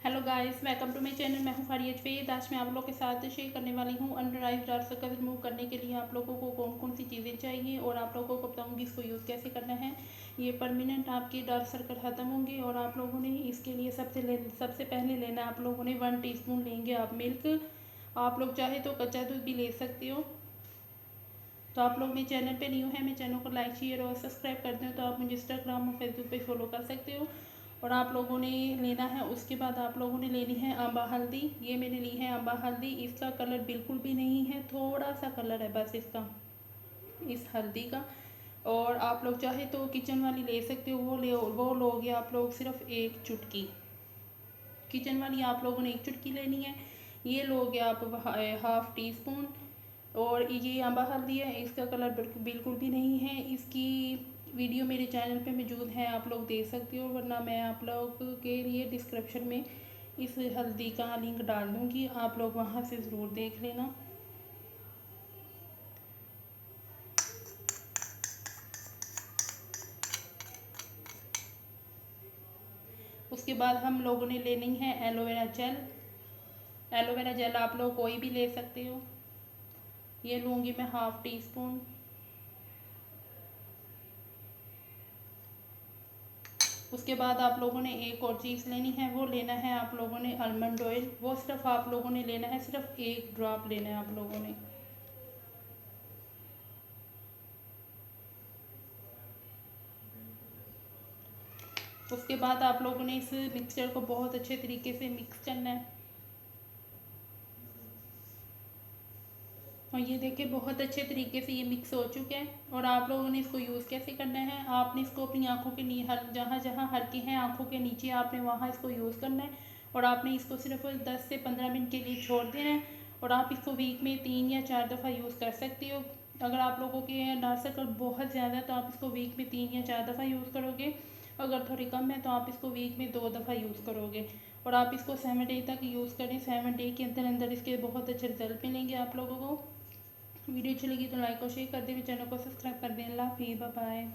Hello guys, welcome to my channel. मैं हूं फारिया जवेद। आज मैं आप लोगों के साथ शेयर करने वाली हूं under eyes dark circle remove करने के लिए आप लोगों को कौन कौन सी चीज़ें चाहिए और आप लोगों को बताऊंगी इसको यूज़ कैसे करना है। ये परमानेंट आपके डार्क सर्कल ख़त्म होंगे और आप लोगों ने इसके लिए सबसे पहले लेना आप लोगों ने 1 टीस्पून लेंगे आप मिल्क। आप लोग चाहे तो कच्चा दूध भी ले सकते हो। तो आप लोग मेरे चैनल पे न्यू है, मेरे चैनल को लाइक शेयर और सब्सक्राइब कर दें तो आप मुझे इंस्टाग्राम और फेसबुक पे फॉलो कर सकते हो। और आप लोगों ने लेना है, उसके बाद आप लोगों ने लेनी है अम्बा हल्दी। ये मैंने ली है अम्बा हल्दी। इसका कलर बिल्कुल भी नहीं है, थोड़ा सा कलर है बस इसका, इस हल्दी का। और आप लोग चाहे तो किचन वाली ले सकते हो, वो लोगे आप लोग सिर्फ एक चुटकी। किचन वाली आप लोगों ने एक चुटकी लेनी है, ये लोगे आप 1/2 टीस्पून। और ये अम्बा हल्दी है, इसका कलर बिल्कुल भी नहीं है। इसकी वीडियो मेरे चैनल पे मौजूद है, आप लोग देख सकते हो, वरना मैं आप लोग के लिए डिस्क्रिप्शन में इस हल्दी का लिंक डाल दूँगी, आप लोग वहाँ से ज़रूर देख लेना। उसके बाद हम लोगों ने लेनी है एलोवेरा जेल। एलोवेरा जेल आप लोग कोई भी ले सकते हो, ये लूँगी मैं 1/2 टीस्पून। उसके बाद आप लोगों ने एक और चीज़ लेनी है, वो लेना है आप लोगों ने आलमंड ऑयल। वो सिर्फ आप लोगों ने लेना है, सिर्फ 1 ड्रॉप लेना है आप लोगों ने। उसके बाद आप लोगों ने इस मिक्सचर को बहुत अच्छे तरीके से मिक्स करना है। और ये देखिए बहुत अच्छे तरीके से ये मिक्स हो चुके हैं। और आप लोगों ने इसको यूज़ कैसे करना है, आपने इसको अपनी आँखों के जहाँ जहाँ हल्के हैं आँखों के नीचे आपने वहाँ इसको यूज़ करना है। और आपने इसको सिर्फ 10 से 15 मिनट के लिए छोड़ देना है। और आप इसको वीक में 3 या 4 दफ़ा यूज़ कर सकते हो। अगर आप लोगों के डार्क सर्कल बहुत ज़्यादा है तो आप इसको वीक में 3 या 4 दफ़ा यूज़ करोगे। अगर थोड़ी कम है तो आप इसको वीक में 2 दफ़ा यूज़ करोगे। और आप इसको 7 डे तक यूज़ करें, 7 डे के अंदर अंदर इसके बहुत अच्छे रिजल्ट मिलेंगे आप लोगों को। वीडियो अच्छी लगी तो लाइक और शेयर कर दें, चैनल को सब्सक्राइब कर दें। अल्लाह हाफिज़, बाय बाय।